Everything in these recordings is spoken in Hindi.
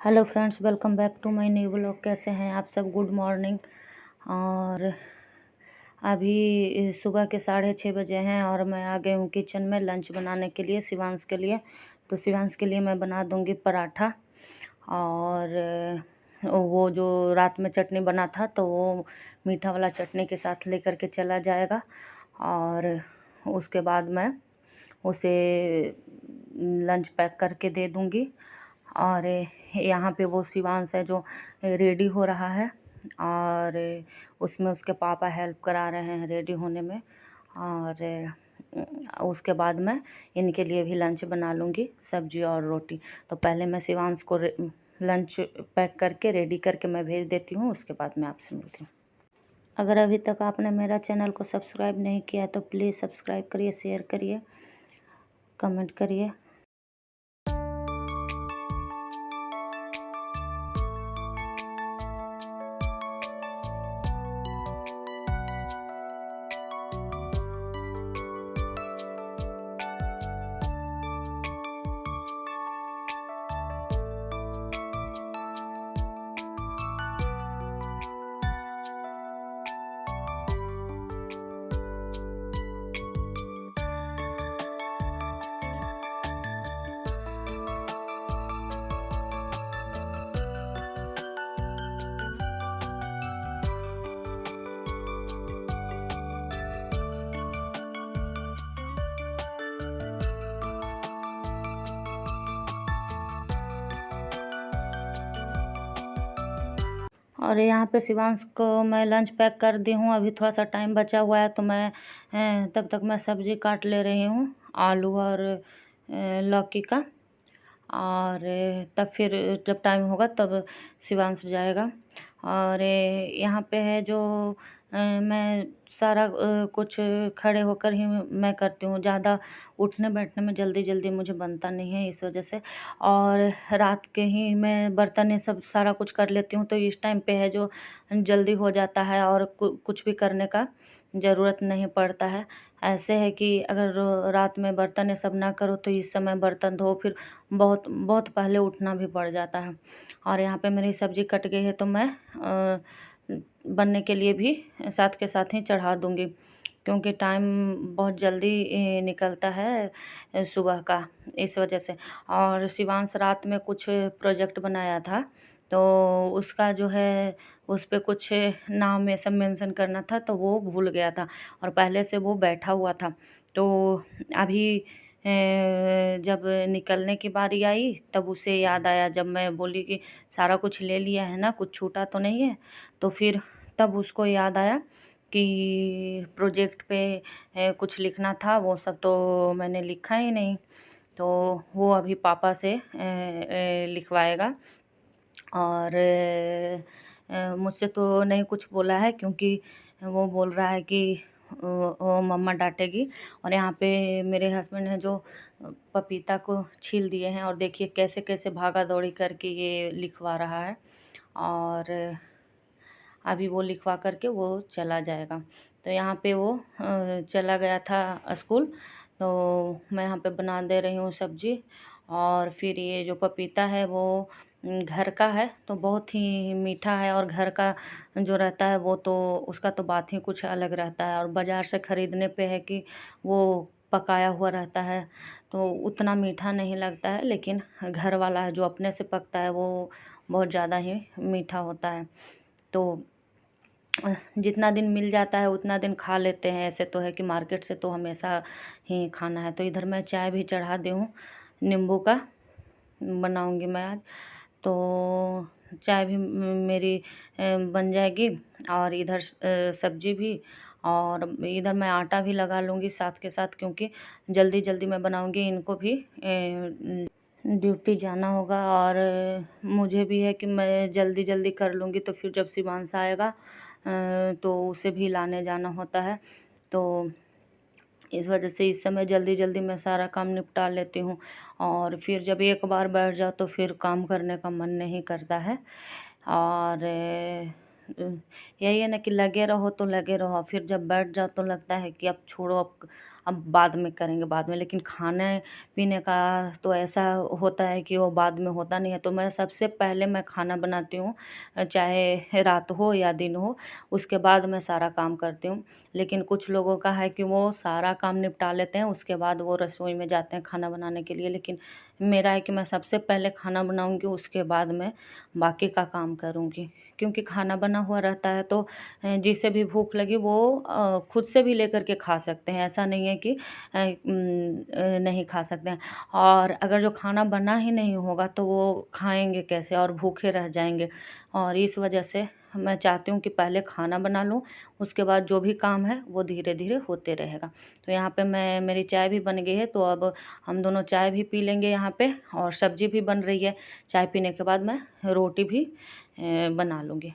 Hello friends, welcome back to my new blog. कैसे हैं आप सब? Good morning. और अभी सुबह के 6:30 बजे हैं और मैं आ गई हूँ किचन में लंच बनाने के लिए शिवांश के लिए। तो शिवांश के लिए मैं बना दूँगी पराठा। और वो जो रात में चटनी बना था तो वो मीठा वाला चटनी के साथ लेकर के चला जाएगा। और उसके बाद मैं उसे लंच पैक करके दे दूँगी। और यहाँ पे वो शिवांश है जो रेडी हो रहा है और उसमें उसके पापा हेल्प करा रहे हैं रेडी होने में। और उसके बाद मैं इनके लिए भी लंच बना लूँगी, सब्जी और रोटी। तो पहले मैं शिवांश को लंच पैक करके रेडी करके मैं भेज देती हूँ, उसके बाद मैं आपसे मिलती हूँ। अगर अभी तक आपने मेरा चैनल को सब्सक्राइब नहीं किया तो प्लीज़ सब्सक्राइब करिए, शेयर करिए, कमेंट करिए। और यहाँ पे शिवांश को मैं लंच पैक कर दी हूँ। अभी थोड़ा सा टाइम बचा हुआ है तो मैं तब तक मैं सब्ज़ी काट ले रही हूँ, आलू और लौकी का। और तब फिर जब टाइम होगा तब शिवांश जाएगा। और यहाँ पे है जो मैं सारा कुछ खड़े होकर ही मैं करती हूँ। ज़्यादा उठने बैठने में जल्दी जल्दी मुझे बनता नहीं है, इस वजह से। और रात के ही मैं बर्तन ये सब सारा कुछ कर लेती हूँ, तो इस टाइम पे है जो जल्दी हो जाता है और कुछ भी करने का ज़रूरत नहीं पड़ता है। ऐसे है कि अगर रात में बर्तन ये सब ना करो तो इस समय बर्तन धो, फिर बहुत बहुत पहले उठना भी पड़ जाता है। और यहाँ पे मेरी सब्ज़ी कट गई है तो मैं बनने के लिए भी साथ के साथ ही चढ़ा दूँगी, क्योंकि टाइम बहुत जल्दी निकलता है सुबह का, इस वजह से। और शिवांश रात में कुछ प्रोजेक्ट बनाया था तो उसका जो है उस पे कुछ नाम ये सब मेंशन करना था तो वो भूल गया था और पहले से वो बैठा हुआ था। तो अभी जब निकलने की बारी आई तब उसे याद आया, जब मैं बोली कि सारा कुछ ले लिया है ना, कुछ छूटा तो नहीं है। तो फिर तब उसको याद आया कि प्रोजेक्ट पे कुछ लिखना था, वो सब तो मैंने लिखा ही नहीं। तो वो अभी पापा से लिखवाएगा। और मुझसे तो नहीं कुछ बोला है, क्योंकि वो बोल रहा है कि वो मम्मा डांटेगी। और यहाँ पे मेरे हस्बैंड हैं जो पपीता को छील दिए हैं और देखिए कैसे कैसे भागा दौड़ी करके ये लिखवा रहा है। और अभी वो लिखवा करके वो चला जाएगा। तो यहाँ पे वो चला गया था स्कूल, तो मैं यहाँ पे बना दे रही हूँ सब्जी। और फिर ये जो पपीता है वो घर का है तो बहुत ही मीठा है, और घर का जो रहता है वो तो उसका तो बात ही कुछ अलग रहता है। और बाज़ार से ख़रीदने पे है कि वो पकाया हुआ रहता है तो उतना मीठा नहीं लगता है, लेकिन घर वाला है जो अपने से पकता है वो बहुत ज़्यादा ही मीठा होता है। तो जितना दिन मिल जाता है उतना दिन खा लेते हैं। ऐसे तो है कि मार्केट से तो हमेशा ही खाना है। तो इधर मैं चाय भी चढ़ा दी हूँ, नींबू का बनाऊंगी मैं आज। तो चाय भी मेरी बन जाएगी और इधर सब्जी भी। और इधर मैं आटा भी लगा लूँगी साथ के साथ, क्योंकि जल्दी जल्दी मैं बनाऊँगी, इनको भी ड्यूटी जाना होगा। और मुझे भी है कि मैं जल्दी जल्दी कर लूँगी तो फिर जब शिवांश आएगा तो उसे भी लाने जाना होता है। तो इस वजह से इस समय जल्दी जल्दी मैं सारा काम निपटा लेती हूँ। और फिर जब एक बार बैठ जाओ तो फिर काम करने का मन नहीं करता है। और यही है ना कि लगे रहो तो लगे रहो, फिर जब बैठ जाओ तो लगता है कि अब छोड़ो, अब अब बाद में करेंगे बाद में। लेकिन खाने पीने का तो ऐसा होता है कि वो बाद में होता नहीं है, तो मैं सबसे पहले मैं खाना बनाती हूँ, चाहे रात हो या दिन हो, उसके बाद मैं सारा काम करती हूँ। लेकिन कुछ लोगों का है कि वो सारा काम निपटा लेते हैं, उसके बाद वो रसोई में जाते हैं खाना बनाने के लिए। लेकिन मेरा है कि मैं सबसे पहले खाना बनाऊँगी, उसके बाद मैं बाकी का काम करूँगी। क्योंकि खाना बना हुआ रहता है तो जिसे भी भूख लगी वो खुद से भी लेकर के खा सकते हैं, ऐसा नहीं है कि नहीं खा सकते हैं। और अगर जो खाना बना ही नहीं होगा तो वो खाएँगे कैसे और भूखे रह जाएँगे। और इस वजह से मैं चाहती हूँ कि पहले खाना बना लूँ, उसके बाद जो भी काम है वो धीरे-धीरे होते रहेगा। तो यहाँ पे मेरी चाय भी बन गई है, तो अब हम दोनों चाय भी पी लेंगे यहाँ पे, और सब्ज़ी भी बन रही है। चाय पीने के बाद मैं रोटी भी बना लूँगी।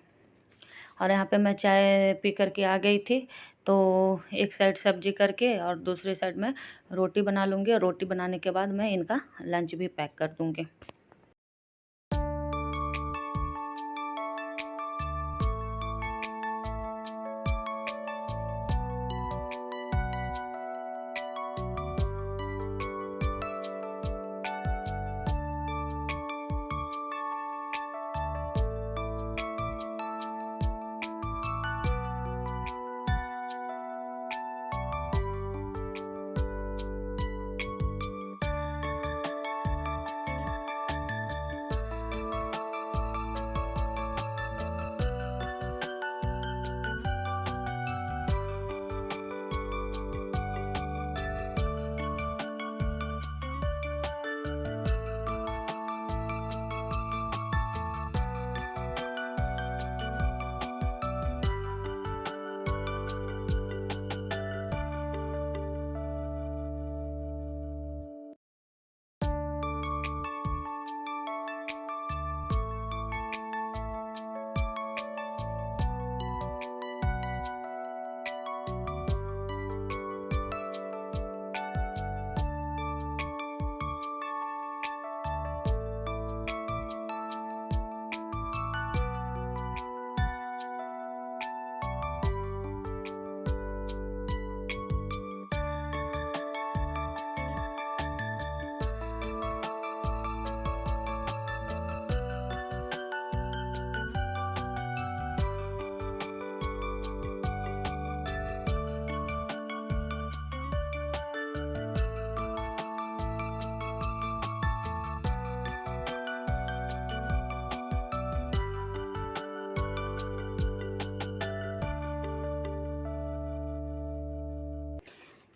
और यहाँ पे मैं चाय पी कर के आ गई थी, तो एक साइड सब्ज़ी करके और दूसरी साइड में रोटी बना लूँगी, और रोटी बनाने के बाद मैं इनका लंच भी पैक कर दूँगी।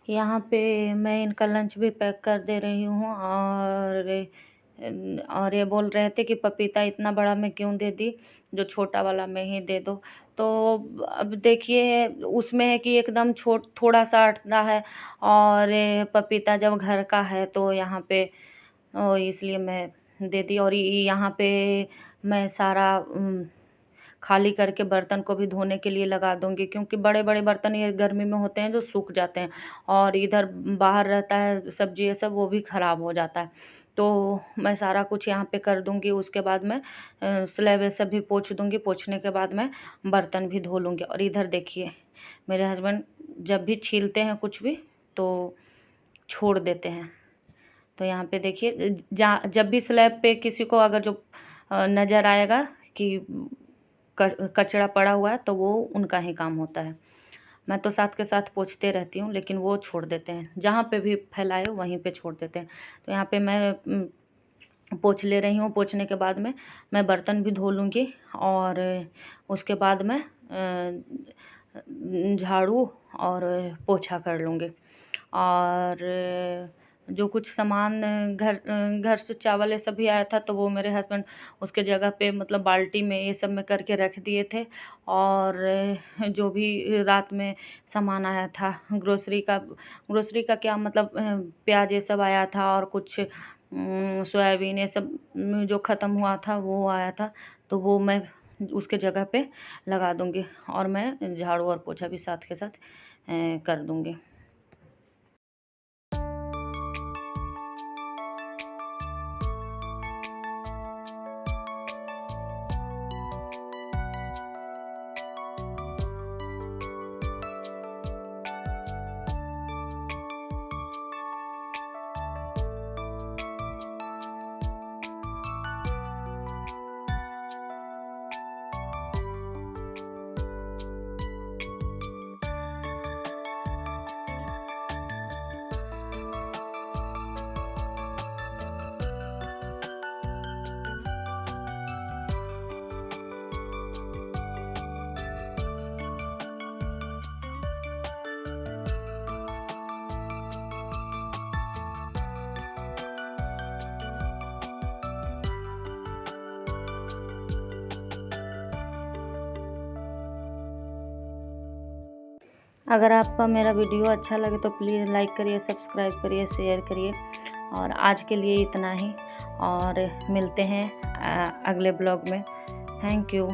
यहाँ पे मैं इनका लंच भी पैक कर दे रही हूँ, और ये बोल रहे थे कि पपीता इतना बड़ा मैं क्यों दे दी, जो छोटा वाला मैं ही दे दो। तो अब देखिए उसमें है कि एकदम थोड़ा-सा अटता है, और ये पपीता जब घर का है तो यहाँ पे इसलिए मैं दे दी। और यहाँ पे मैं सारा खाली करके बर्तन को भी धोने के लिए लगा दूँगी, क्योंकि बड़े-बड़े बर्तन ये गर्मी में होते हैं जो सूख जाते हैं, और इधर बाहर रहता है सब्ज़ी ये सब, वो भी ख़राब हो जाता है। तो मैं सारा कुछ यहाँ पे कर दूँगी, उसके बाद मैं स्लैब ये सब भी पोंछ दूँगी, पोंछने के बाद मैं बर्तन भी धो लूँगी। और इधर देखिए मेरे हस्बैंड जब भी छीलते हैं कुछ भी तो छोड़ देते हैं। तो यहाँ पे देखिए जब भी स्लैब पे किसी को अगर जो नज़र आएगा कि कचरा पड़ा हुआ है तो वो उनका ही काम होता है। मैं तो साथ के साथ पोंछते रहती हूँ, लेकिन वो छोड़ देते हैं, जहाँ पे भी फैलाए वहीं पे छोड़ देते हैं। तो यहाँ पे मैं पोंछ ले रही हूँ, पोंछने के बाद में मैं बर्तन भी धो लूँगी, और उसके बाद मैं झाड़ू और पोछा कर लूँगी। और जो कुछ सामान घर से चावल ये सब भी आया था, तो वो मेरे हस्बैंड उसके जगह पे मतलब बाल्टी में ये सब में करके रख दिए थे। और जो भी रात में सामान आया था ग्रोसरी का क्या मतलब प्याज ये सब आया था, और कुछ सोयाबीन ये सब जो ख़त्म हुआ था वो आया था, तो वो मैं उसके जगह पे लगा दूँगी, और मैं झाड़ू और पोछा भी साथ के साथ कर दूँगी। अगर आपका मेरा वीडियो अच्छा लगे तो प्लीज़ लाइक करिए, सब्सक्राइब करिए, शेयर करिए। और आज के लिए इतना ही, और मिलते हैं अगले ब्लॉग में। Thank you.